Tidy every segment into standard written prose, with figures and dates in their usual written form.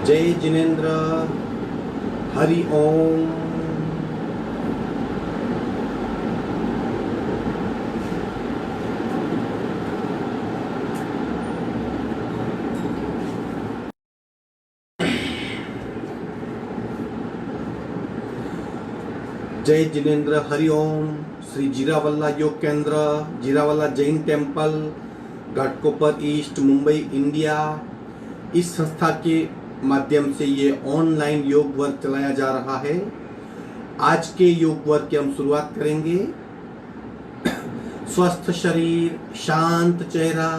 जय जिनेन्द्र। हरि ओम। जय जिनेन्द्र। हरि ओम। श्री जीरावल्ला योग केंद्र, Jirawala Jain temple, Ghatkopar east, Mumbai, India, इस संस्था के माध्यम से ये ऑनलाइन योग वर्ग चलाया जा रहा है। आज के योग वर्ग की हम शुरुआत करेंगे। स्वस्थ शरीर, शांत चेहरा,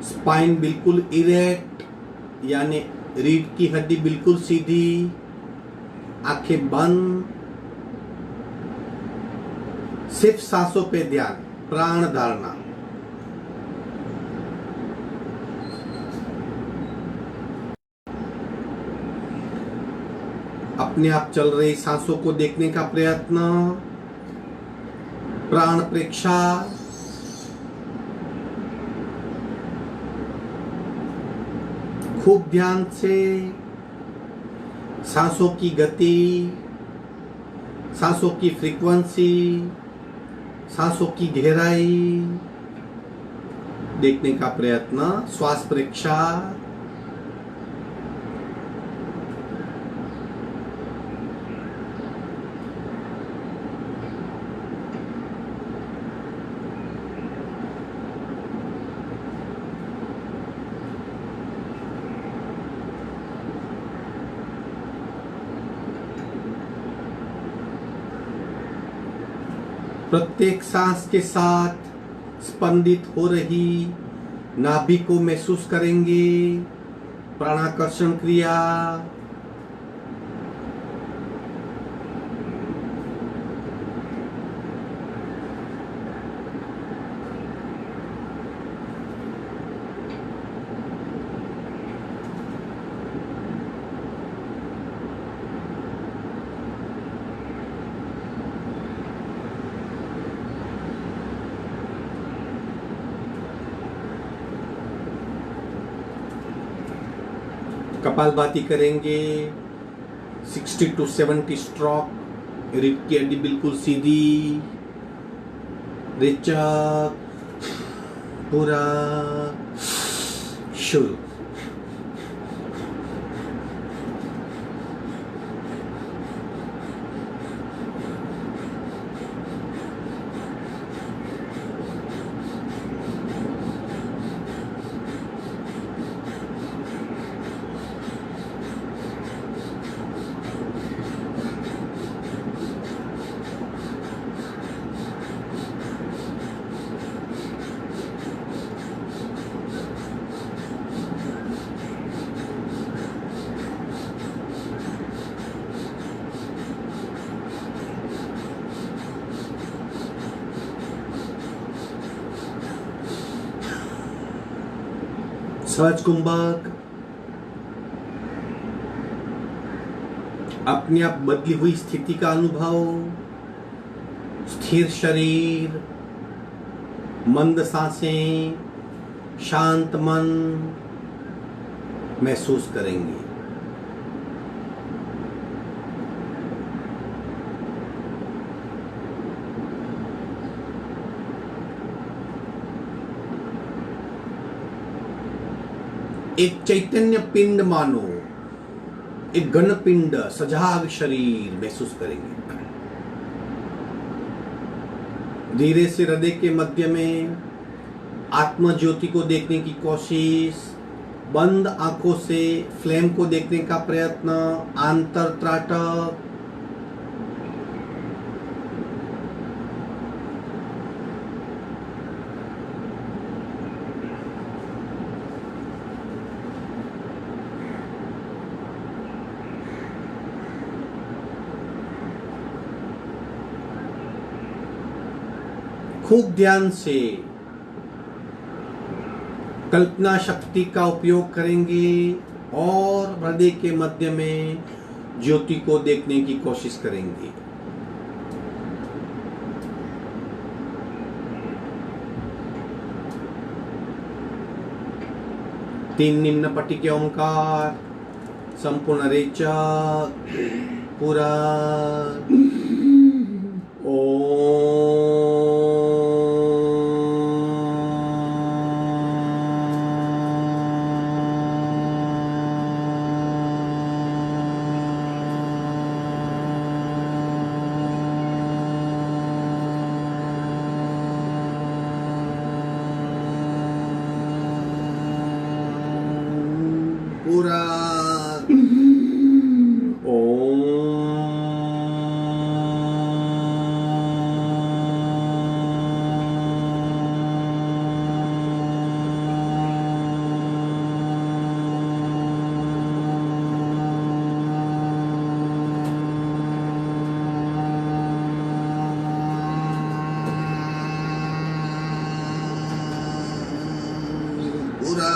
स्पाइन बिल्कुल इरेक्ट यानी रीढ़ की हड्डी बिल्कुल सीधी, आंखें बंद, सिर्फ सांसों पे ध्यान, प्राण धारणा। अपने आप चल रही सांसों को देखने का प्रयत्न, प्राण प्रेक्षा। खूब ध्यान से सांसों की गति, सांसों की फ्रीक्वेंसी, सांसों की गहराई देखने का प्रयत्न, श्वास परीक्षा। प्रत्येक सांस के साथ स्पंदित हो रही नाभि को महसूस करेंगे। प्राणाकर्षण क्रिया, कपालभाति करेंगे। 60 to 70 स्ट्रोक, रीढ़ की हड्डी बिल्कुल सीधी, रेचक, पूरा शुरू। सहज कुंभक, अपने आप बदली हुई स्थिति का अनुभव, स्थिर शरीर, मंद सांसें, शांत मन महसूस करेंगे। एक चैतन्य पिंड मानो, एक घन पिंड, सजाग शरीर महसूस करेंगे। धीरे से हृदय के मध्य में आत्म ज्योति को देखने की कोशिश, बंद आंखों से फ्लेम को देखने का प्रयत्न, आंतर त्राटक। खूब ध्यान से कल्पना शक्ति का उपयोग करेंगे और हृदय के मध्य में ज्योति को देखने की कोशिश करेंगे। तीन निम्न पट्टी के ओंकार, संपूर्ण रेचक पूरा पूरा पूरा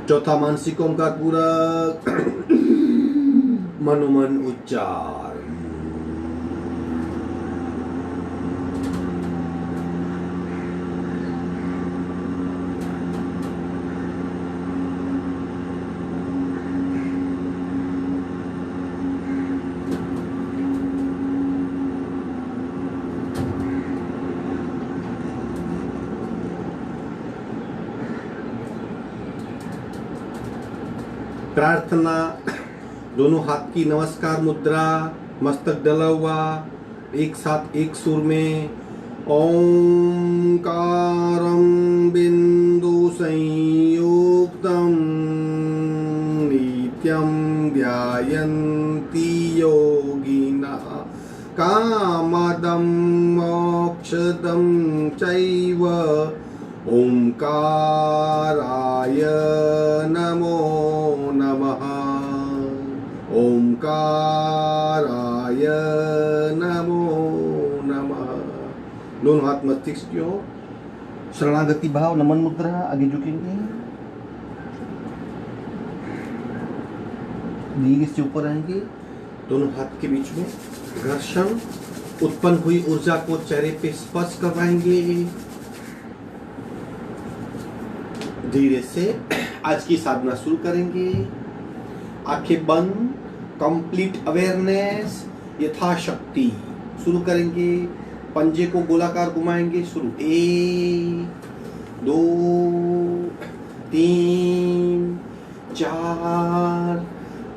चौथा मानसिक ओंकार पूरा मनोमन उच्चार प्रार्थना। दोनों हाथ की नमस्कार मुद्रा, मस्तक डला हुआ, एक साथ एक सुर में ओंकारं बिंदु संयुक्तं नित्यं ध्यायन्ति योगिनः कामदं मोक्षदं चैव ओंकाराय नमो नमः। ओंकाराय नमो नमः। दोनों हाथ मस्तिष्क की ओर, शरणागति भाव, नमन मुद्रा, आगे झुकेंगे, धीरे से ऊपर आएंगे, दोनों हाथ के बीच में घर्षण, उत्पन्न हुई ऊर्जा को चेहरे पे स्पर्श करवाएंगे। धीरे से आज की साधना शुरू करेंगे। आंखें बंद, कंप्लीट अवेयरनेस, यथाशक्ति शुरू करेंगे। पंजे को गोलाकार घुमाएंगे। शुरू 1 2 3 4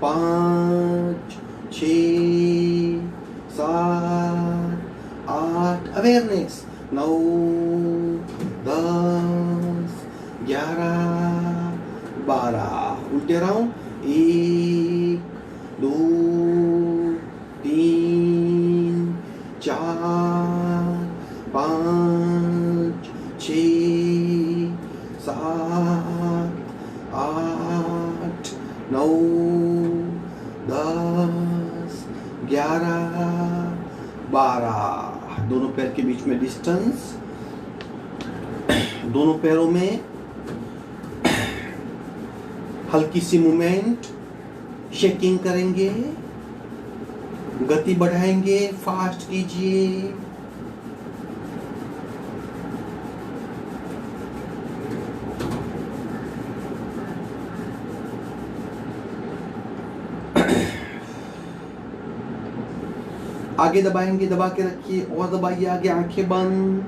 5 6 7 8, अवेयरनेस 9 10 11 12, उल्टे राउंड 1 2 3 4 5 6 7 8 9 10 11 12। दोनों पैर के बीच में डिस्टेंस, दोनों पैरों में हल्की सी मूवमेंट, शेकिंग करेंगे, गति बढ़ाएंगे, फास्ट कीजिए। आगे दबाएंगे, दबा के रखिए और दबाइए आगे, आंखें बंद।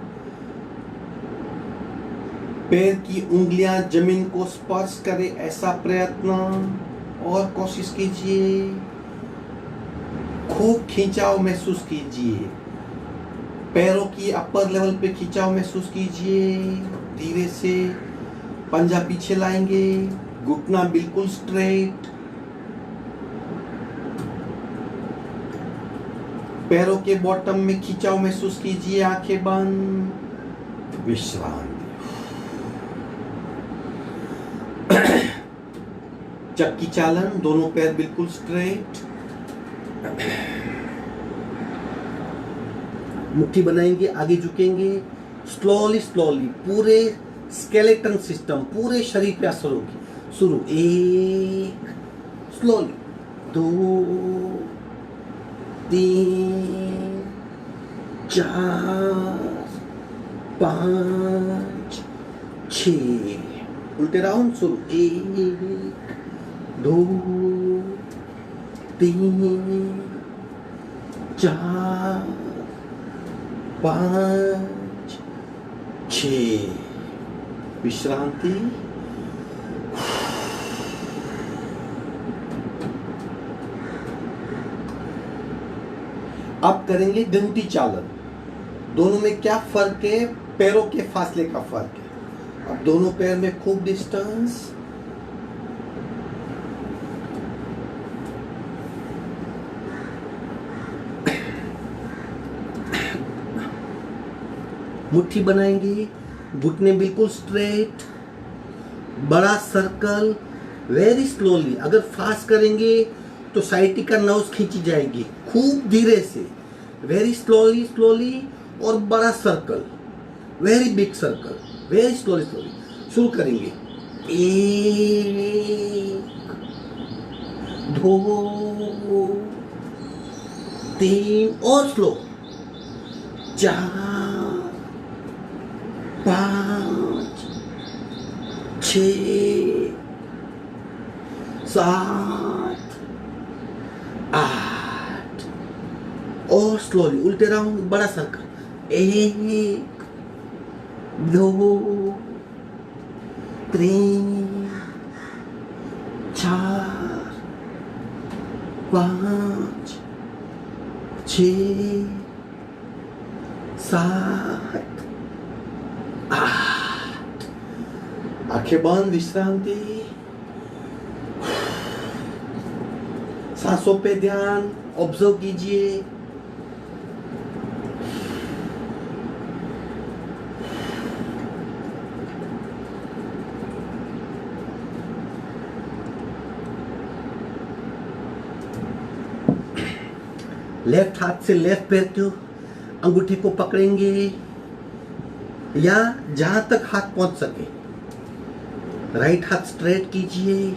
पैर की उंगलियां जमीन को स्पर्श करे ऐसा प्रयत्न और कोशिश कीजिए। खूब खिंचाव महसूस कीजिए, पैरों की अपर लेवल पे खिंचाव महसूस कीजिए। धीरे से पंजा पीछे लाएंगे, घुटना बिल्कुल स्ट्रेट, पैरों के बॉटम में खिंचाव महसूस कीजिए। आंखें बंद, विश्राम। चक्की चालन, दोनों पैर बिल्कुल स्ट्रेट। मुट्ठी बनाएंगे, आगे झुकेंगे, स्लोली स्लोली पूरे स्केलेटन सिस्टम, पूरे शरीर पे असर होगी। शुरू, एक, स्लोली, 2, 3, 4, 5, 6, उल्टे राउंड। शुरू, 1, 2, 3, 4, 5, 6, विश्रांति। अब करेंगे घंटी चालन। दोनों में क्या फर्क है? पैरों के फासले का फर्क है। अब दोनों पैर में खूब डिस्टेंस। मुट्ठी बनाएंगे, घुटने बिल्कुल स्ट्रेट, बड़ा सर्कल, वेरी स्लोली। अगर फास्ट करेंगे तो साइटिका नर्व्स खींची जाएगी, खूब धीरे से, वेरी स्लोली स्लोली, और बड़ा circle, very big circle, very slowly slowly. शुरू करेंगे, 1, 2, 3, और स्लो, 4, 5, 6, 7, 8, और स्लोली उल्टे राउंड, बड़ा सर्कल, 1, 2, 3, 4, 5, 6, 7, 8। आंखें बंद, विश्रांति। सांसों पे ध्यान, ऑब्जर्व कीजिए। लेफ्ट हाथ से लेफ्ट पैर के अंगूठे को पकड़ेंगे या जहां तक हाथ पहुंच सके। राइट हाथ स्ट्रेट कीजिए,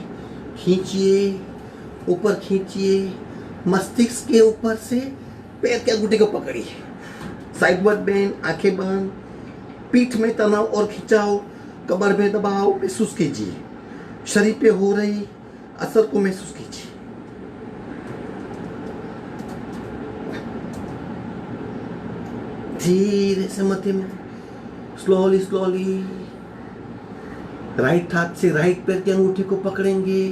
खींचिए, ऊपर खींचिए, मस्तिष्क के ऊपर से पैर के अंगूठे को पकड़िए। साइडवर्ड बेंड, आंखें बंद, पीठ में तनाव और खिंचाव, कमर में दबाव महसूस कीजिए। शरीर पे हो रही असर को महसूस कीजिए। धीरे से मध्य में, स्लोली स्लोली। राइट हाथ से राइट पैर के अंगूठे को पकड़ेंगे,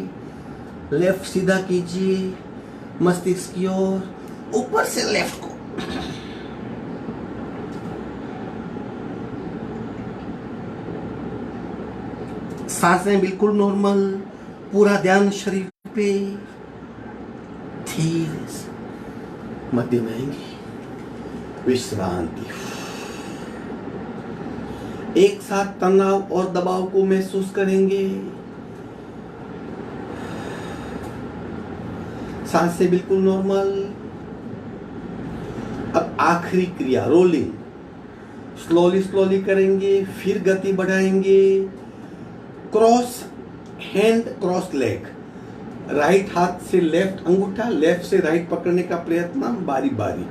लेफ्ट सीधा कीजिए मस्तिष्क की ओर, ऊपर से लेफ्ट को। सांसें बिल्कुल नॉर्मल, पूरा ध्यान शरीर पे। धीरे से मध्य में आएंगे, विश्रांति। एक साथ तनाव और दबाव को महसूस करेंगे। सांसें बिल्कुल नॉर्मल। अब आखिरी क्रिया रोलिंग, स्लोली स्लोली करेंगे, फिर गति बढ़ाएंगे। Cross hand, cross leg, right हाथ से लेफ्ट अंगूठा, लेफ्ट से राइट पकड़ने का प्रयत्न, बारी बारी।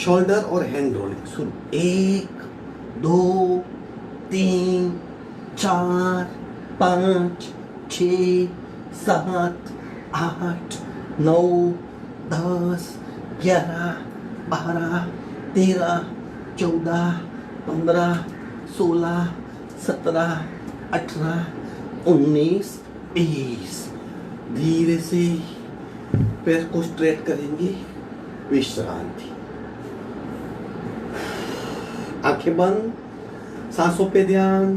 शोल्डर और हैंड रोलिंग। शुरू, 1, 2, 3, 4, 5, 6, 7, 8, 9, 10, 11, 12, 13, 14, 15, 16, 17, 18, 19, 20। धीरे से पैर को स्ट्रेट करेंगे, विश्रांति। आंखें बंद, सांसों पे ध्यान।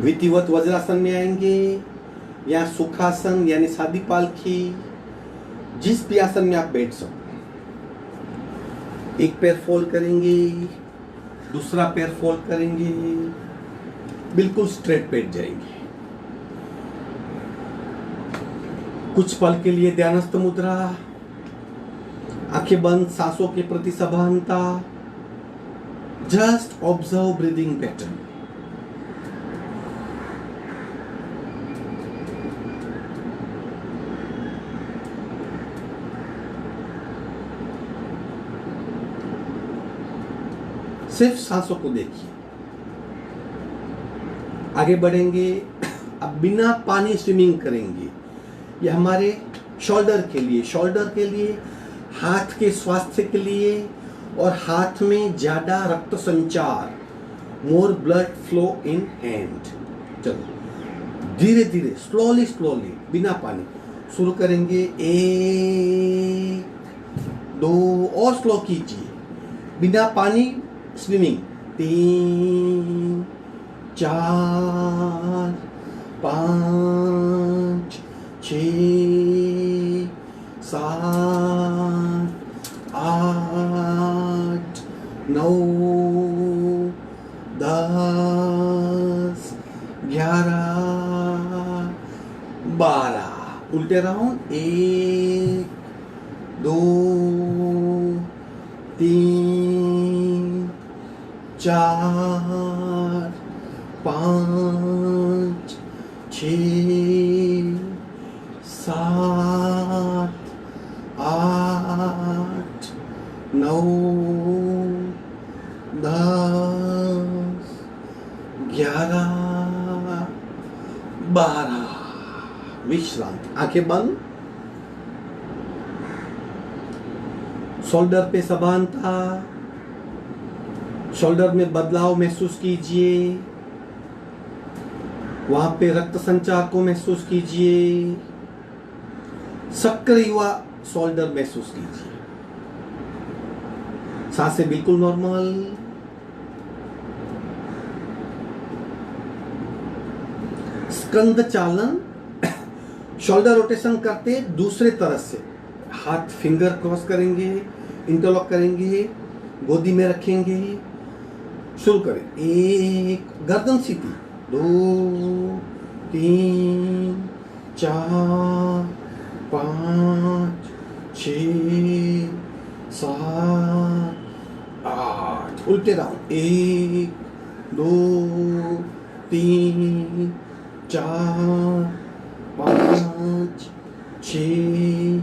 विधिवत वज्रासन में आएंगे या सुखासन यानी सादी पालखी, जिस भी आसन में आप बैठ सको। एक पैर फोल्ड करेंगे, दूसरा पैर फोल्ड करेंगे, बिल्कुल स्ट्रेट बैठ जाएंगे। कुछ पल के लिए ध्यानस्थ मुद्रा, आंखें बंद, सांसों के प्रति सभानता। Just observe breathing pattern. सिर्फ सांसों को देखिए। आगे बढ़ेंगे। अब बिना पानी स्विमिंग करेंगे। ये हमारे शोल्डर के लिए, हाथ के स्वास्थ्य के लिए और हाथ में ज्यादा रक्त संचार, मोर ब्लड फ्लो इन हैंड। चलो धीरे धीरे स्लोली बिना पानी शुरू करेंगे। 1 2 और स्लो कीजिए बिना पानी स्विमिंग। 3 4 5 6 7 8 9 10 11 12। उल्टे राउंड। 1 2 3 4 5 6 7 8 9 10 11 12। विश्रांति। आंखें बंद। शोल्डर पे सभानता, शोल्डर में बदलाव महसूस कीजिए। वहां पे रक्त संचार को महसूस कीजिए। सक्रिय हुआ शोल्डर महसूस कीजिए। सांसें बिल्कुल नॉर्मल। स्कंद चालन। शोल्डर रोटेशन करते दूसरे तरफ से हाथ फिंगर क्रॉस करेंगे, इंटरलॉक करेंगे, गोदी में रखेंगे। शुरू करें। 1 गर्दन सीधी। 2 3 4 5 6 7 8। उल्टे राउंड। 1 2 3 4 5 6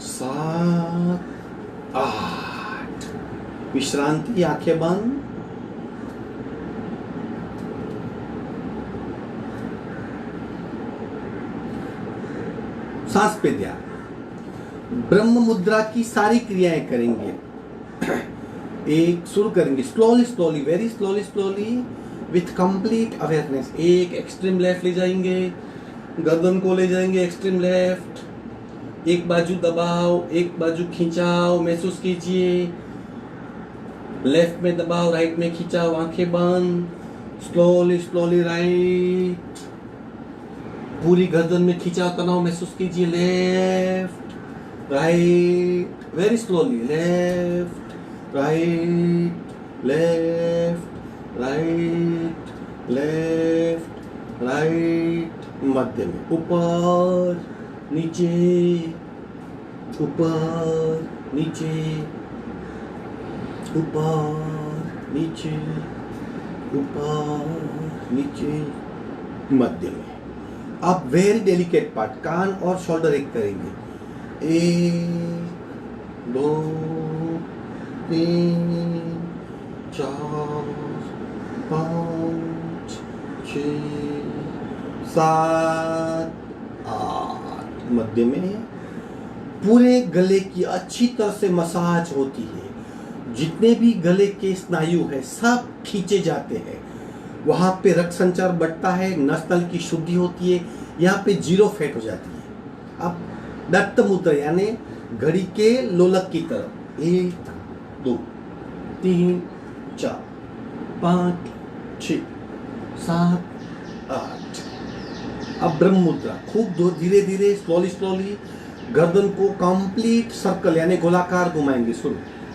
7 8। विश्रांति। आंखें बंद। सांस पे ध्यान। ब्रह्म मुद्रा की सारी क्रियाएं करेंगे। एक शुरू करेंगे slowly very slowly with complete awareness. 1 extreme left ले जाएंगे, गर्दन को ले जाएंगे एक्सट्रीम लेफ्ट। एक बाजू दबाओ, एक बाजू खिंचाओ, महसूस कीजिए। लेफ्ट में दबाओ, राइट में खिंचाओ। आंखें बंद। Slowly right. पूरी गर्दन में खिंचाव तनाव महसूस कीजिए। Left right, very slowly. Left right, left right, left right. मध्य में ऊपर नीचे, ऊपर नीचे, ऊपर नीचे, ऊपर नीचे, मध्य में। अब वेरी डेलिकेट पार्ट, कान और शोल्डर एक करेंगे। 1 2 3 4 5 6 7 8। मध्य में पूरे गले की अच्छी तरह से मसाज होती है। जितने भी गले के स्नायु है सब खींचे जाते हैं। वहां पे रक्त संचार बढ़ता है, नस तल की शुद्धि होती है। यहाँ पे 0 फैट हो जाती है। अब दत्त मुद्रा यानी घड़ी के लोलक की तरफ। 1 2 3 4 5 6 7 8। अब ब्रह्म मुद्रा। खूब धीरे धीरे स्लोली गर्दन को कंप्लीट सर्कल यानी गोलाकार घुमाएंगे। शुरू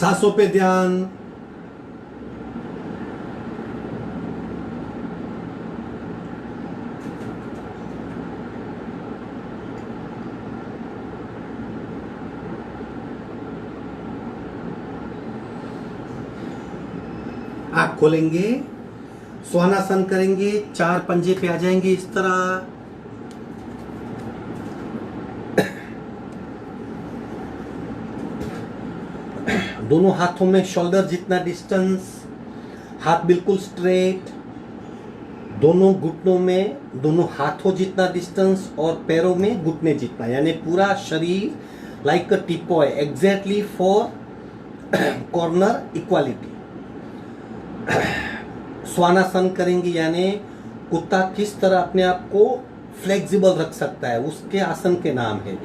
सांसों पे ध्यान। आँख खोलेंगे, स्वानासन करेंगे, चार पंजे पे आ जाएंगे इस तरह। दोनों हाथों में शोल्डर जितना डिस्टेंस, हाथ बिल्कुल स्ट्रेट, दोनों घुटनों में दोनों हाथों जितना डिस्टेंस और पैरों में घुटने जितना, यानी पूरा शरीर like a teapoy exactly for corner equality. Svanasana करेंगे यानी कुत्ता किस तरह अपने आप को फ्लेक्सिबल रख सकता है, उसके आसन के नाम है।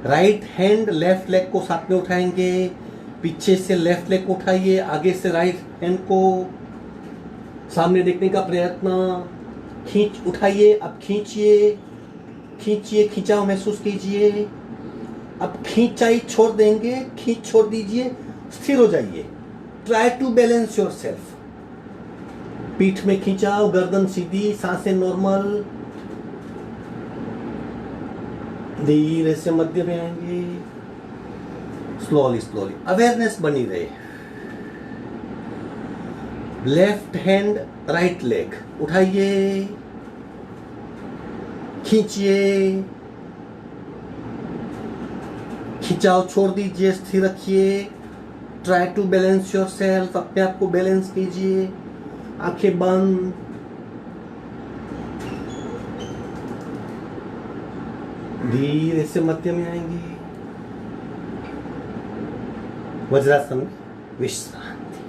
राइट हैंड लेफ्ट लेग को साथ में उठाएंगे, पीछे से लेफ्ट लेग को उठाइए, आगे से राइट हैंड को सामने देखने का प्रयत्न, खींच उठाइए, अब खींचिए, खींचिए, खिंचाव महसूस कीजिए। अब खींचाई छोड़ देंगे, खींच छोड़ दीजिए, स्थिर हो जाइए। Try to balance yourself. पीठ में खिंचाव, गर्दन सीधी, सांसें नॉर्मल। धीरे से मध्य में आएंगे, स्लोली स्लोली, अवेयरनेस बनी रहे। लेफ्ट हैंड राइट लेग उठाइए, खींचिए, खिंचाव छोड़ दीजिए, स्थिर रखिए। ट्राई टू बैलेंस योरसेल्फ, अपने आप को बैलेंस कीजिए। आंखें बंद, धीरे से मध्य में आएंगे, वज्रासन विश्रांति।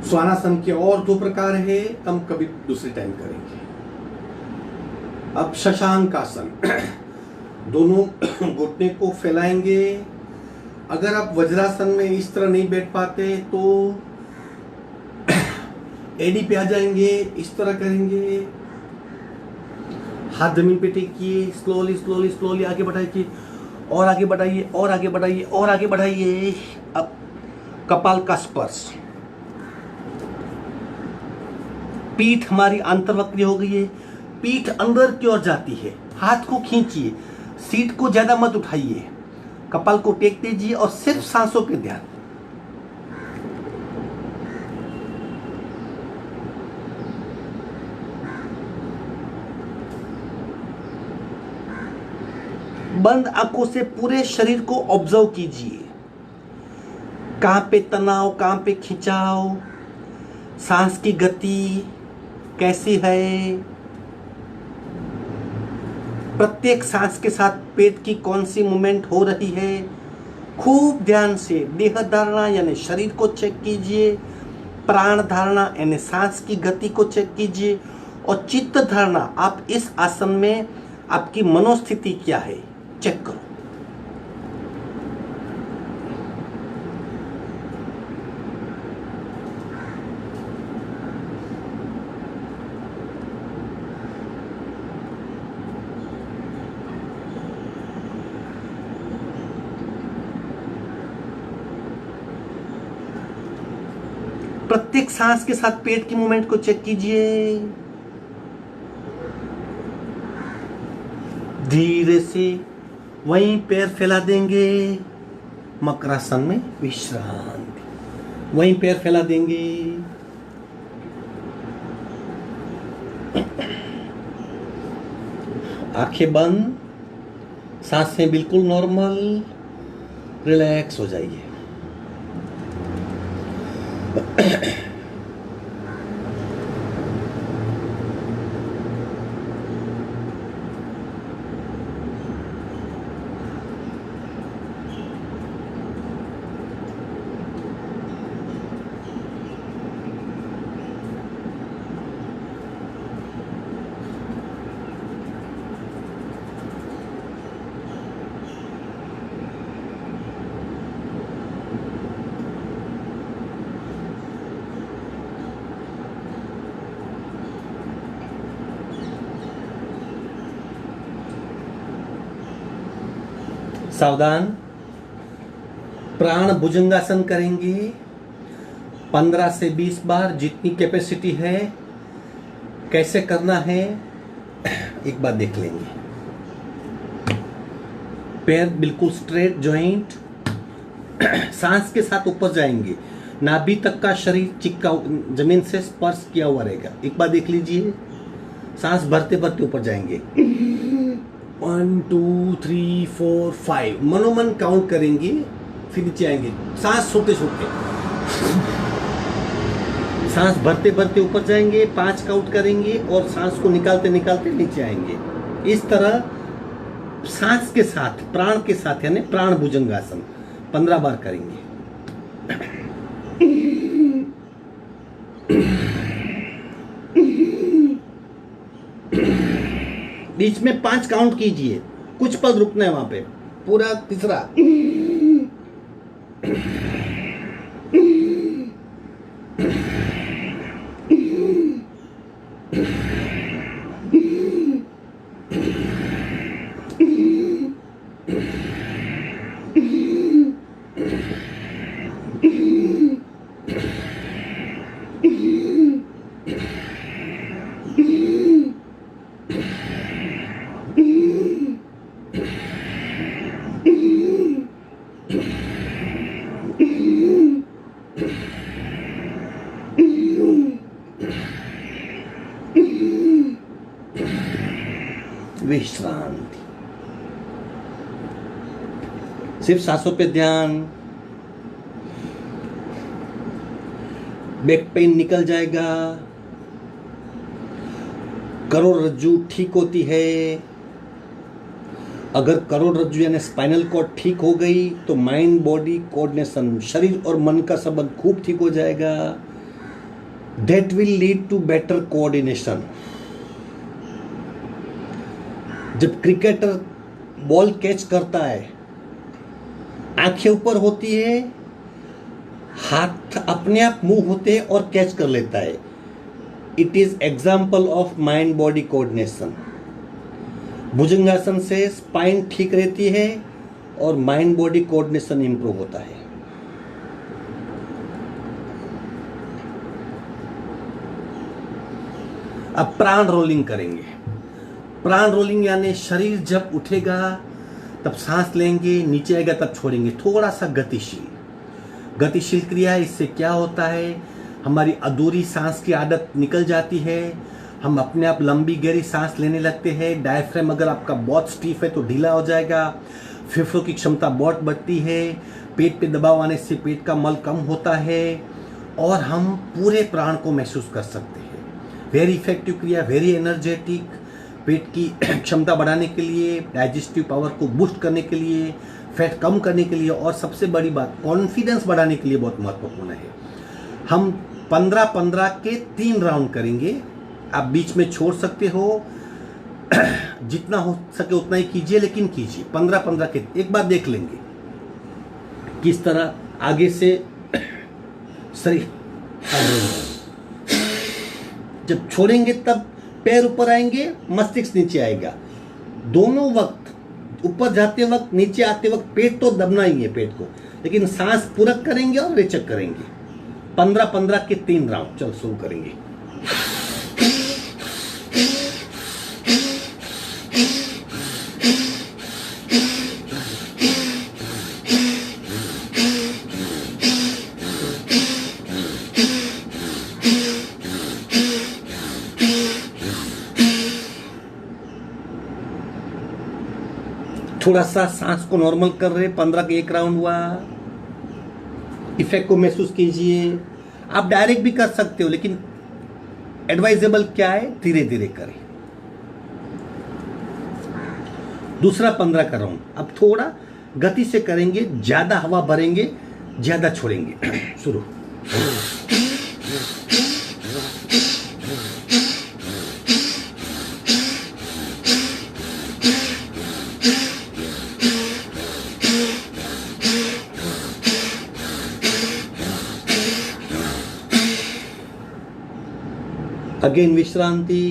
स्वानासन के और दो प्रकार है, हम कभी दूसरे टाइम करेंगे। अब शशांक आसन। दोनों घुटने को फैलाएंगे। अगर आप वज्रासन में इस तरह नहीं बैठ पाते तो एडी पे आ जाएंगे, इस तरह करेंगे। हाथ जमीन पे टेकिए, स्लोली स्लोली स्लोली आगे बढ़ाइए, और आगे बढ़ाइए, और आगे बढ़ाइए, और आगे बढ़ाइए। अब कपाल का स्पर्श। पीठ हमारी अंतर्वक्री हो गई है, पीठ अंदर की ओर जाती है। हाथ को खींचिए, सीट को ज्यादा मत उठाइए, कपाल को टेक दीजिए और सिर्फ सांसों पे ध्यान। बंद आंखों से पूरे शरीर को ऑब्जर्व कीजिए। कहां पे तनाव, कहां पे खिंचाव, सांस की गति कैसी है। प्रत्येक सांस के साथ पेट की कौन सी मूवमेंट हो रही है। खूब ध्यान से देह धारणा यानी शरीर को चेक कीजिए, प्राण धारणा यानी सांस की गति को चेक कीजिए, और चित्त धारणा, आप इस आसन में आपकी मनोस्थिति क्या है चेक करो। प्रत्येक सांस के साथ पेट की मूवमेंट को चेक कीजिए। धीरे से वहीं पैर फैला देंगे, मकरासन में विश्रांति। वहीं पैर फैला देंगे। आंखें बंद, सांसें बिल्कुल नॉर्मल, रिलैक्स हो जाइए। सावधान। प्राण भुजंगासन करेंगे 15 से 20 बार, जितनी कैपेसिटी है। कैसे करना है एक बार देख लेंगे। पैर बिल्कुल स्ट्रेट, जॉइंट, सांस के साथ ऊपर जाएंगे, नाभि तक का शरीर चिपका जमीन से स्पर्श किया हुआ रहेगा। एक बार देख लीजिए, सांस भरते भरते ऊपर जाएंगे। 1 2 3 4 5 मनोमन काउंट करेंगे, फिर नीचे आएंगे। सांस छोटे छोटे, सांस भरते भरते ऊपर जाएंगे, 5 काउंट करेंगे और सांस को निकालते निकालते नीचे आएंगे। इस तरह सांस के साथ, प्राण के साथ, यानी प्राण भुजंगासन 15 बार करेंगे। बीच में 5 काउंट कीजिए, कुछ पल रुकना है वहां पे। पूरा तीसरा, विश्रांति। सिर्फ सांसों पे ध्यान। बैक पेन निकल जाएगा। करोड़रज्जु ठीक होती है। अगर करोड़रज्जु यानी स्पाइनल कॉर्ड ठीक हो गई तो माइंड बॉडी कोऑर्डिनेशन, शरीर और मन का संबंध खूब ठीक हो जाएगा। That will lead to better coordination. जब क्रिकेटर बॉल कैच करता है, आंखें ऊपर होती है, हाथ अपने आप मूव होते हैं और कैच कर लेता है। It is example of mind body coordination. Bhujangasana से स्पाइन ठीक रहती है और माइंड बॉडी कोऑर्डिनेशन इंप्रूव होता है। अब प्राण रोलिंग करेंगे। प्राण रोलिंग यानी शरीर जब उठेगा तब सांस लेंगे, नीचे आएगा तब छोड़ेंगे। थोड़ा सा गतिशील क्रिया। इससे क्या होता है, हमारी अधूरी सांस की आदत निकल जाती है। हम अपने आप लंबी गहरी सांस लेने लगते हैं। डायफ्राम अगर आपका बहुत स्टीफ है तो ढीला हो जाएगा। फेफड़ों की क्षमता बहुत बढ़ती है। पेट पे दबाव आने से पेट का मल कम होता है और हम पूरे प्राण को महसूस कर सकते हैं। वेरी इफेक्टिव क्रिया, वेरी एनर्जेटिक। पेट की क्षमता बढ़ाने के लिए, डाइजेस्टिव पावर को बूस्ट करने के लिए, फैट कम करने के लिए और सबसे बड़ी बात कॉन्फिडेंस बढ़ाने के लिए बहुत महत्वपूर्ण है। हम 15-15 के 3 राउंड करेंगे। आप बीच में छोड़ सकते हो, जितना हो सके उतना ही कीजिए, लेकिन कीजिए 15-15 के। एक बार देख लेंगे किस तरह आगे से शरीर। जब छोड़ेंगे तब पैर ऊपर आएंगे, मस्तिष्क नीचे आएगा। दोनों वक्त, ऊपर जाते वक्त, नीचे आते वक्त पेट तो दबना ही है पेट को, लेकिन सांस पूरक करेंगे और रेचक करेंगे। 15-15 के 3 राउंड। चलो शुरू करेंगे। थोड़ा सा सांस को नॉर्मल कर रहे। 15 के 1 राउंड हुआ। इफेक्ट को महसूस कीजिए। आप डायरेक्ट भी कर सकते हो, लेकिन एडवाइजेबल क्या है, धीरे धीरे करें। दूसरा 15 का राउंड। अब थोड़ा गति से करेंगे, ज्यादा हवा भरेंगे, ज्यादा छोड़ेंगे। शुरू। अगेन विश्रांति।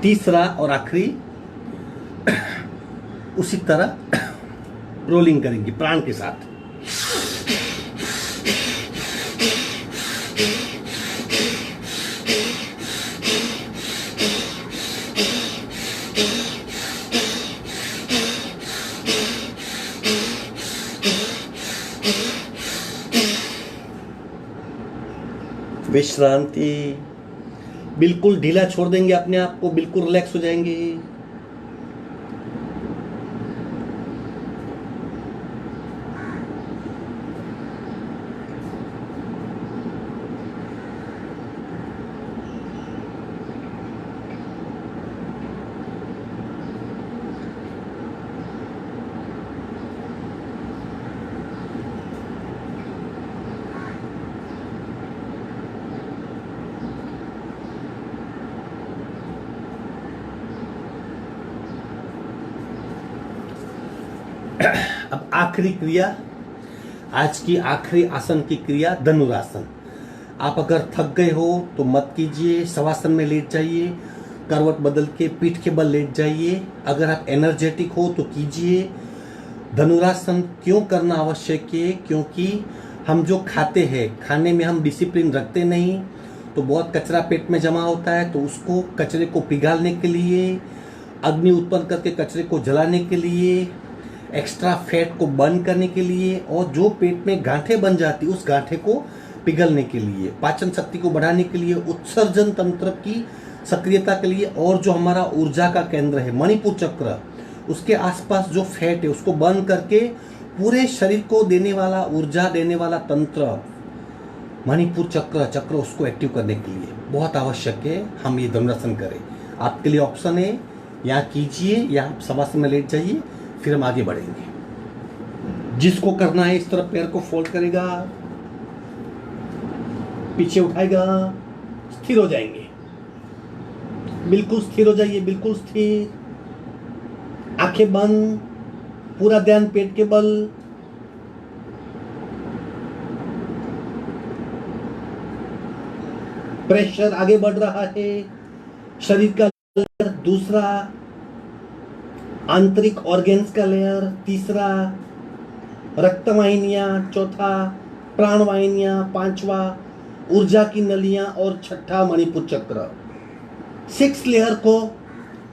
तीसरा और आखिरी उसी तरह रोलिंग करेंगे प्राण के साथ। विश्रांति, बिल्कुल ढीला छोड़ देंगे अपने आप को, बिल्कुल रिलैक्स हो जाएंगे। अब आखिरी क्रिया, आज की आखिरी आसन की क्रिया धनुरासन। आप अगर थक गए हो तो मत कीजिए, शवासन में लेट जाइए, करवट बदल के पीठ के बल लेट जाइए। अगर आप एनर्जेटिक हो तो कीजिए। धनुरासन क्यों करना आवश्यक है? क्योंकि हम जो खाते हैं, खाने में हम डिसिप्लिन रखते नहीं, तो बहुत कचरा पेट में जमा होता है। तो उसको, कचरे को पिघालने के लिए, अग्नि उत्पन्न करके कचरे को जलाने के लिए, एक्स्ट्रा फैट को बर्न करने के लिए, और जो पेट में गांठें बन जाती उस गांठे को पिघलने के लिए, पाचन शक्ति को बढ़ाने के लिए, उत्सर्जन तंत्र की सक्रियता के लिए, और जो हमारा ऊर्जा का केंद्र है मणिपुर चक्र, उसके आसपास जो फैट है उसको बर्न करके पूरे शरीर को देने वाला, ऊर्जा देने वाला तंत्र मणिपुर चक्र उसको एक्टिव करने के लिए बहुत आवश्यक है हम ये धनुरासन करें। आपके लिए ऑप्शन है, यहाँ कीजिए या आप शवासन में लेट जाइए, फिर हम आगे बढ़ेंगे। जिसको करना है इस तरफ पैर को फोल्ड करेगा, पीछे उठाएगा, स्थिर हो जाएंगे, बिल्कुल स्थिर हो जाइए, बिल्कुल स्थिर, आंखें बंद, पूरा ध्यान पेट के बल। प्रेशर आगे बढ़ रहा है, शरीर का लेयर दूसरा, आंतरिक ऑर्गेन्स का लेयर तीसरा, रक्तवाहिनियां चौथा, प्राणवाहिनियां पांचवा, ऊर्जा की नलियां और छठा मणिपुर चक्र। 6 लेयर को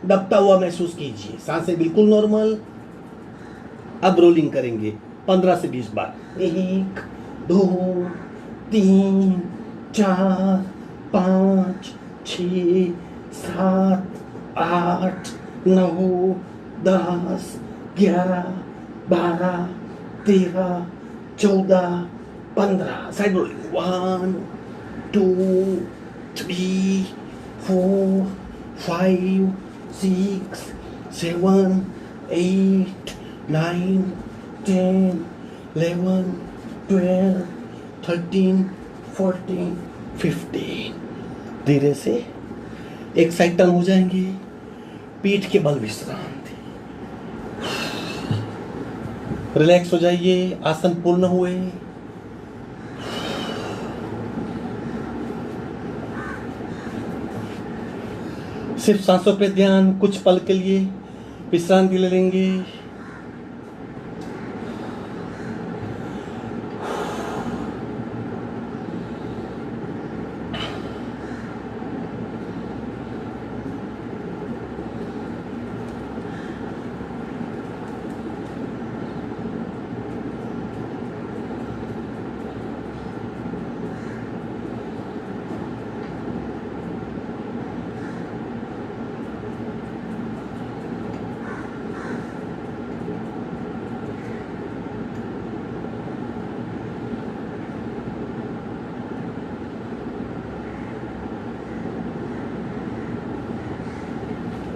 दबता हुआ महसूस कीजिए। सांसें बिल्कुल नॉर्मल। अब रोलिंग करेंगे 15 से 20 बार। 1 2 3 4 5 6 7 8 9 10 11 12 13 14 15। Side rolling 1 2 3 4 5 6 7 8 9 10 11 12 13 14 15। धीरे से एक साइड टर्न हो जाएंगे, पीठ के बल विश्रांति, रिलैक्स हो जाइए। आसन पूर्ण हुए। सिर्फ सांसों पे ध्यान, कुछ पल के लिए विश्रांति ले लेंगे।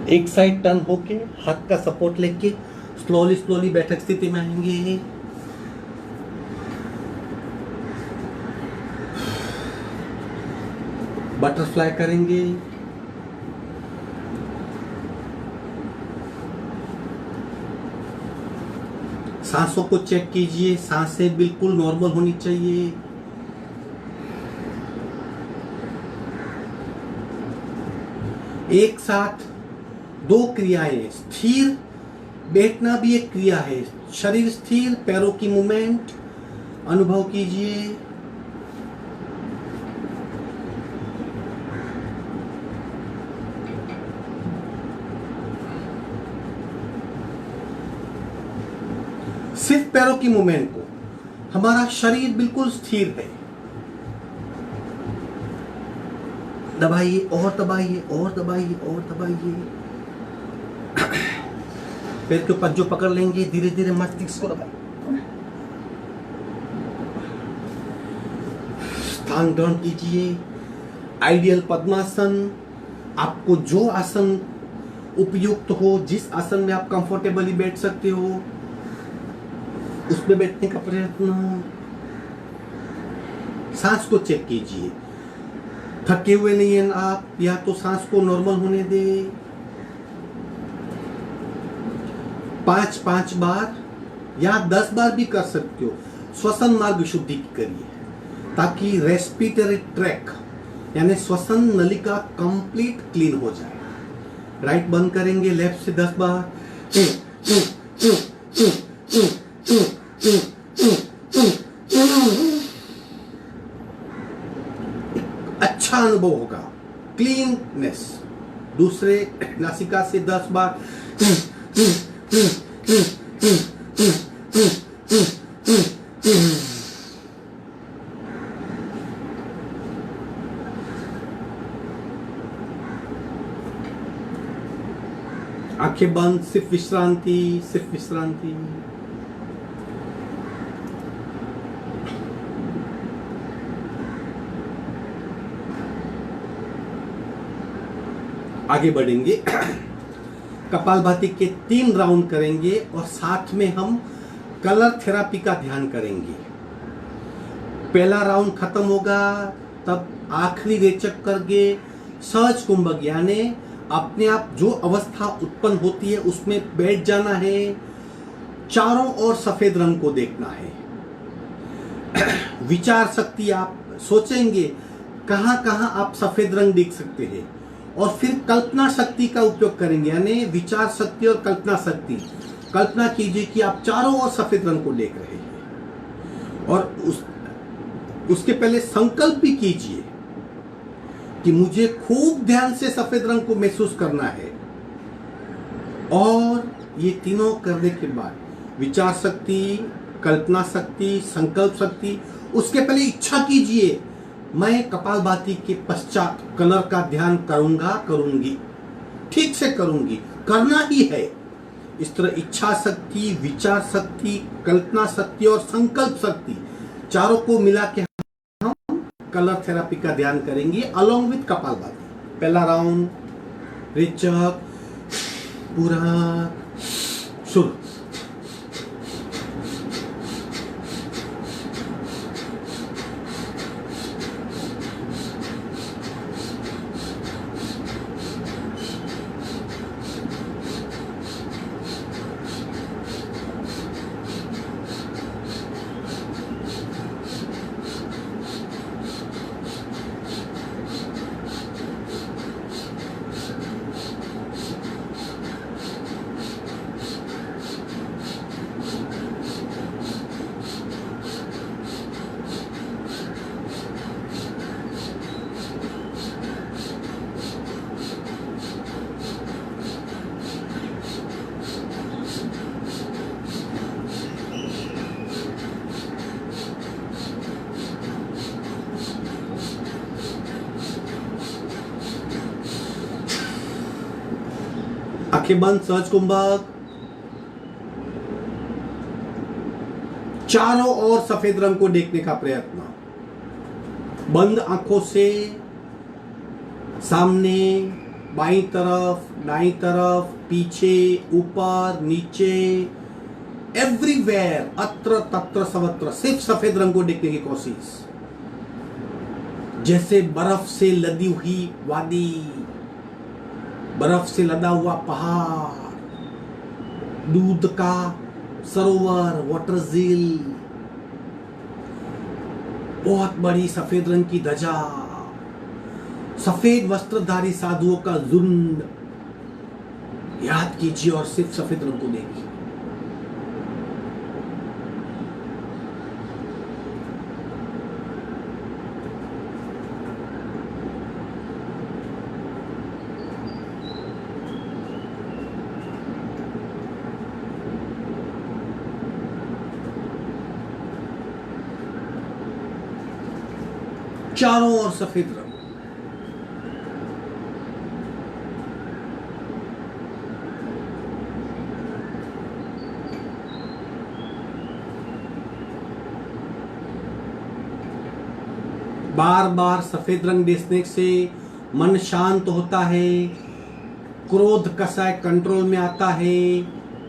एक साइड टर्न होके हाथ का सपोर्ट लेके स्लोली बैठक स्थिति में आएंगे। बटरफ्लाई करेंगे। सांसों को चेक कीजिए, सांसें बिल्कुल नॉर्मल होनी चाहिए। एक साथ दो क्रियाएं, स्थिर बैठना भी एक क्रिया है, शरीर स्थिर, पैरों की मूवमेंट अनुभव कीजिए। सिर्फ पैरों की मूवमेंट को, हमारा शरीर बिल्कुल स्थिर है। दबाइए और दबाइए और दबाइए और दबाइए। पैर के ऊपर जो पकड़ लेंगे, धीरे धीरे मस्तिष्क को दबाइए। स्थान ग्रहण कीजिए। आइडियल पद्मासन, आपको जो आसन उपयुक्त हो, जिस आसन में आप कंफर्टेबली बैठ सकते हो, उसमें बैठने का प्रयत्न। सांस को चेक कीजिए, थके हुए नहीं हैं आप, या तो सांस को नॉर्मल होने दे। 5-5 बार या 10 बार भी कर सकते हो। श्वसन मार्ग शुद्धि करिए ताकि रेस्पिरेटरी ट्रैक यानी श्वसन नलिका कंप्लीट क्लीन हो जाए। राइट बंद करेंगे, लेफ्ट से 10 बार। अच्छा अनुभव होगा, क्लीननेस। दूसरे नासिका से 10 बार। आंखें बंद, सिर्फ विश्रांति, सिर्फ विश्रांति। आगे बढ़ेंगे। कपालभाति के 3 राउंड करेंगे और साथ में हम कलर थेरापी का ध्यान करेंगे। पहला राउंड खत्म होगा तब आखिरी रेचक करके सहज कुंभक यानी अपने आप जो अवस्था उत्पन्न होती है उसमें बैठ जाना है। चारों ओर सफेद रंग को देखना है। विचार शक्ति, आप सोचेंगे कहां कहां आप सफेद रंग देख सकते हैं, और फिर कल्पना शक्ति का उपयोग करेंगे यानी विचार शक्ति और कल्पना शक्ति। कल्पना कीजिए कि आप चारों ओर सफेद रंग को देख रहे हैं, और उसके पहले संकल्प भी कीजिए कि मुझे खूब ध्यान से सफेद रंग को महसूस करना है। और ये तीनों करने के बाद विचार शक्ति, कल्पना शक्ति, संकल्प शक्ति, उसके पहले इच्छा कीजिए मैं कपालभाति के पश्चात कलर का ध्यान करूंगा, करूंगी, ठीक से करूंगी, करना ही है। इस तरह इच्छा शक्ति, विचार शक्ति, कल्पना शक्ति और संकल्प शक्ति चारों को मिला के हम कलर थेरापी का ध्यान करेंगे अलोंग विथ कपालभाति। पहला राउंड रेचक पूरा शुरू। आंखें बंद, सहज कुंभक। चारों ओर सफेद रंग को देखने का प्रयत्न। बंद आंखों से सामने, बाईं तरफ, दाईं तरफ, पीछे, ऊपर, नीचे, एवरीवेयर, अत्र तत्र सर्वत्र सिर्फ सफेद रंग को देखने की कोशिश। जैसे बर्फ से लदी हुई वादी, बर्फ से लदा हुआ पहाड़, दूध का सरोवर, वाटर झील, बहुत बड़ी सफेद रंग की ध्वजा, सफेद वस्त्रधारी साधुओं का झुंड, याद कीजिए और सिर्फ सफेद रंग को देखिए। चारों ओर सफेद रंग। बार बार सफेद रंग देखने से मन शांत होता है, क्रोध कसाय कंट्रोल में आता है,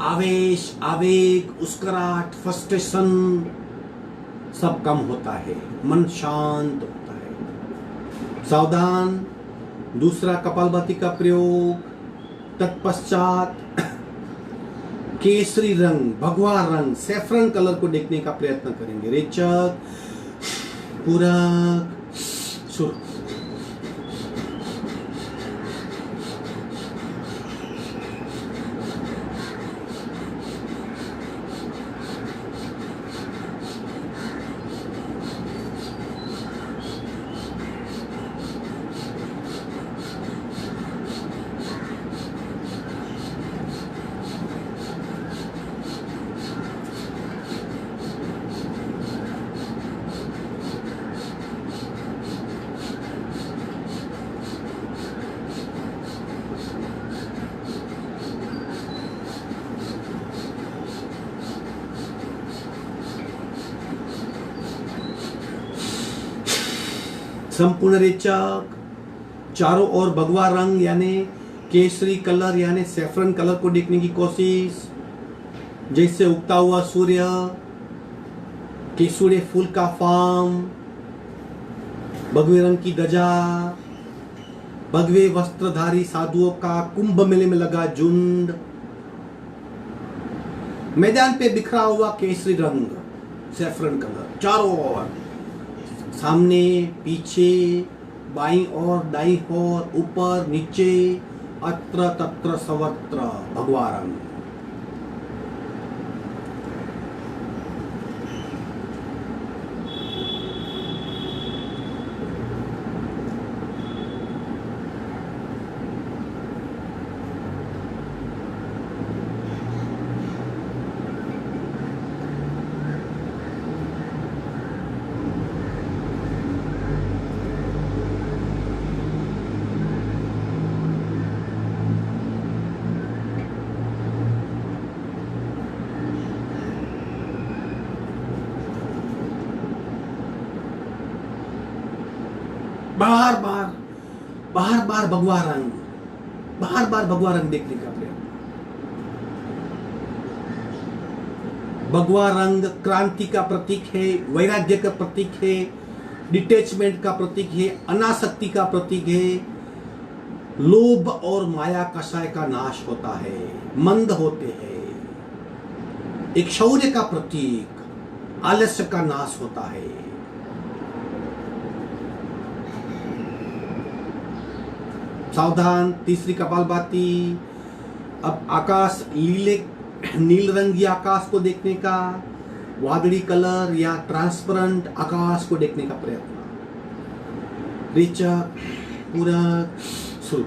आवेश, आवेग, उस्कराहट, फ्रस्ट्रेशन सब कम होता है, मन शांत होता है। सावधान, दूसरा कपालभाति का प्रयोग। तत्पश्चात केसरी रंग, भगवा रंग, सैफरन कलर को देखने का प्रयत्न करेंगे। रेचक, पूरक, सुर। संपूर्ण रेचक, चारों ओर भगवा रंग यानी केसरी कलर यानी सैफरन कलर को देखने की कोशिश। जैसे उगता हुआ सूर्य, केसुड़े फूल का फार्म, भगवे रंग की ध्वजा, भगवे वस्त्रधारी साधुओं का कुंभ मेले में लगा झुंड, मैदान पे बिखरा हुआ केसरी रंग सैफरन कलर चारों ओर, सामने, पीछे, बाईं ओर, दाईं ओर, ऊपर, नीचे, अत्र तत्र सर्वत्र भगवा रंग। बार बार भगवा रंग, बार बार भगवा रंग देखने का प्रयत्न। भगवा रंग क्रांति का प्रतीक है, वैराग्य का प्रतीक है, डिटैचमेंट का प्रतीक है, अनासक्ति का प्रतीक है, लोभ और माया कषाय का नाश होता है, मंद होते हैं, एक शौर्य का प्रतीक, आलस्य का नाश होता है। सावधान, तीसरी कपालभाति। अब आकाश, नील रंगी आकाश को देखने का, वादળી कलर या ट्रांसपेरेंट आकाश को देखने का प्रयत्न। रेचक, पूरक, सुर।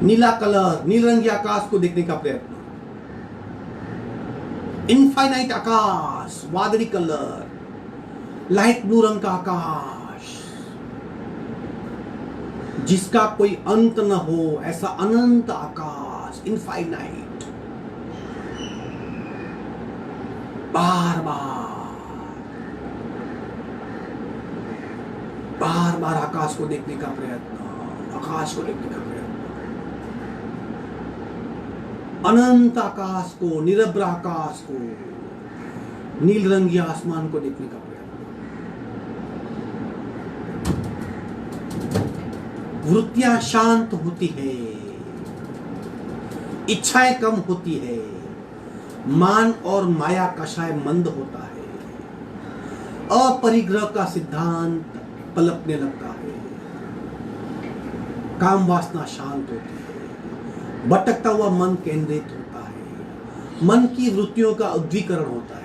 नीला कलर, नील रंगी आकाश को देखने का प्रयत्न। इनफाइनाइट आकाश, वादળી कलर, लाइट ब्लू रंग का आकाश, जिसका कोई अंत न हो, ऐसा अनंत आकाश, इनफाइनाइट, बार बार आकाश को देखने का प्रयत्न, आकाश को देखने का प्रयत्न, अनंत आकाश को, निरभ्र आकाश को, नील रंगी आसमान को देखने का प्रयत्न। वृत्तियां शांत होती है, इच्छाएं कम होती है, मान और माया कषाय मंद होता है, अपरिग्रह का सिद्धांत पलटने लगता है, काम वासना शांत होती है, भटकता हुआ मन केंद्रित होता है, मन की वृत्तियों का उद्वीकरण होता है।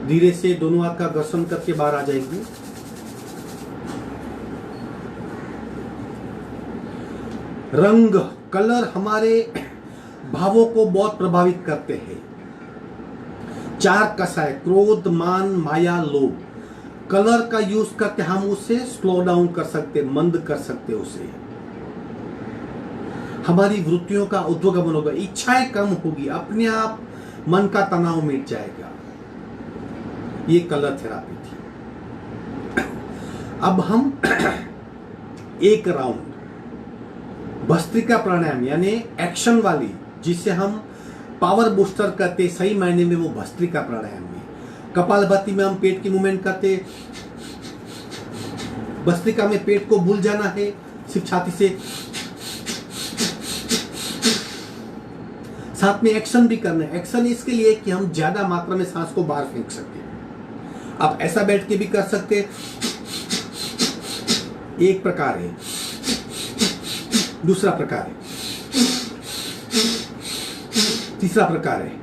धीरे से दोनों हाथ का घर्षण करके बाहर आ जाएंगे। रंग, कलर हमारे भावों को बहुत प्रभावित करते हैं। 4 कषाय, क्रोध, मान, माया, लोभ। कलर का यूज करके हम उसे स्लो डाउन कर सकते, मंद कर सकते उसे। हमारी वृत्तियों का उद्वगमन होगा, इच्छाएं कम होगी, अपने आप मन का तनाव मिट जाएगा। ये कलर थेरापी थी। अब हम एक राउंड भस्त्रिका प्राणायाम यानी एक्शन वाली, जिसे हम पावर बूस्टर करते, सही मायने में वो भस्त्रिका प्राणायाम में। कपालभाति में हम पेट की मूवमेंट करते, भस्त्रिका में पेट को भूल जाना है, सिर्फ छाती से। साथ में एक्शन भी करना है। एक्शन इसके लिए कि हम ज्यादा मात्रा में सांस को बाहर फेंक सके। आप ऐसा बैठ के भी कर सकते, एक प्रकार है। दूसरा प्रकार है, तीसरा प्रकार है,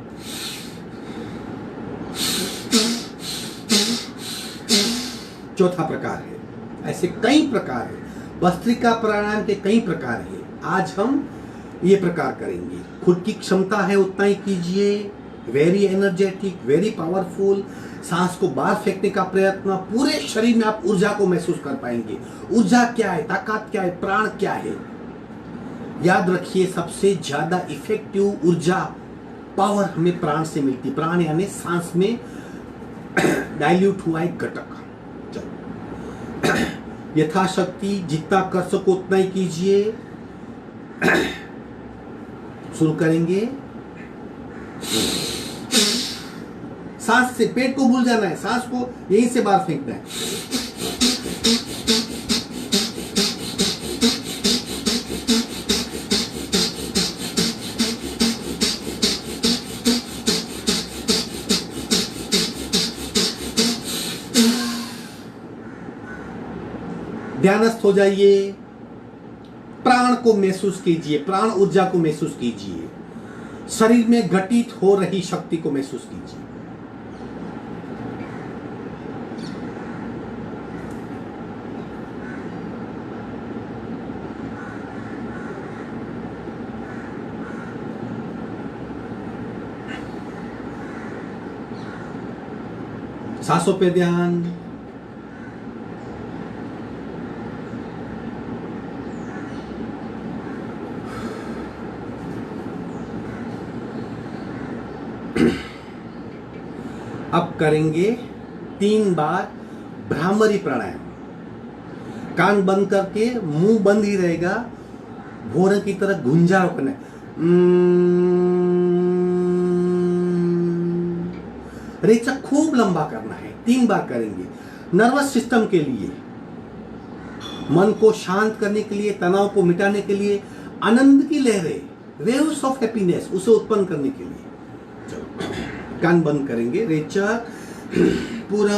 चौथा प्रकार है। ऐसे कई प्रकार है। भस्त्रिका प्राणायाम के कई प्रकार है। आज हम ये प्रकार करेंगे। खुद की क्षमता है उतना ही कीजिए। Very energetic, very powerful. सांस को बाहर फेंकने का प्रयत्न, पूरे शरीर में आप ऊर्जा को महसूस कर पाएंगे। ऊर्जा क्या है, ताकत क्या है, प्राण क्या है। याद रखिए, सबसे ज्यादा इफेक्टिव ऊर्जा, पावर हमें प्राण से मिलती। प्राण यानी सांस में डाइल्यूट हुआ एक घटक। चलो, यथाशक्ति जितना कर सको उतना ही कीजिए। शुरू करेंगे। सांस से पेट को भूल जाना है, सांस को यहीं से बाहर फेंकना है। ध्यानस्थ हो जाइए। प्राण को महसूस कीजिए, प्राण ऊर्जा को महसूस कीजिए। शरीर में घटित हो रही शक्ति को महसूस कीजिए। सांसों पे ध्यान। अब करेंगे 3 बार भ्रामरी प्राणायाम। कान बंद करके, मुंह बंद ही रहेगा, भौरे की तरह गुंजारो करना है। रेचक खूब लंबा करना है। 3 बार करेंगे। नर्वस सिस्टम के लिए, मन को शांत करने के लिए, तनाव को मिटाने के लिए, आनंद की लहरें, वेव्स ऑफ हैप्पीनेस, उसे उत्पन्न करने के लिए। चलो, कान बंद करेंगे। रेचक पूरा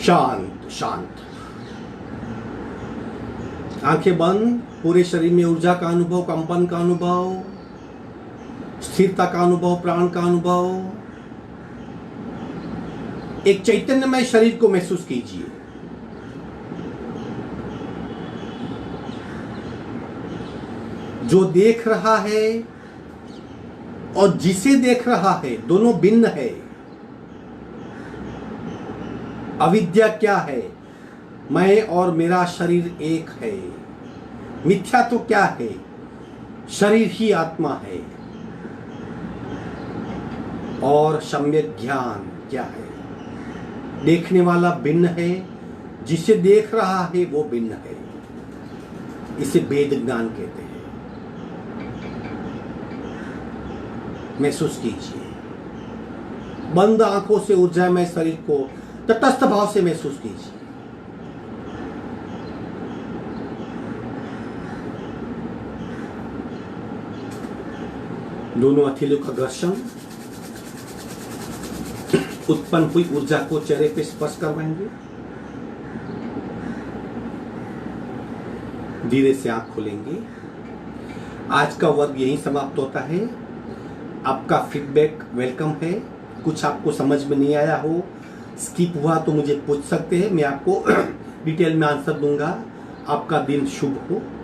शांत शांत, आंखें बंद, पूरे शरीर में ऊर्जा का अनुभव, कंपन का अनुभव, स्थिरता का अनुभव, प्राण का अनुभव। एक चैतन्यमय शरीर को महसूस कीजिए। जो देख रहा है और जिसे देख रहा है दोनों भिन्न है। अविद्या क्या है? मैं और मेरा शरीर एक है। मिथ्या तो क्या है? शरीर ही आत्मा है। और सम्यक ज्ञान क्या है? देखने वाला भिन्न है, जिसे देख रहा है वो भिन्न है। इसे वेद ज्ञान कहते हैं। महसूस कीजिए। बंद आंखों से ऊर्जामय शरीर को तटस्थ भाव से महसूस कीजिए। दोनों हथेलियों का घर्षण उत्पन्न हुई ऊर्जा को चेहरे पे स्पर्श करवाएंगे। धीरे से आंख खोलेंगे। आज का वर्ग यहीं समाप्त होता है। आपका फीडबैक वेलकम है। कुछ आपको समझ में नहीं आया हो, स्किप हुआ तो मुझे पूछ सकते हैं, मैं आपको डिटेल में आंसर दूंगा। आपका दिन शुभ हो।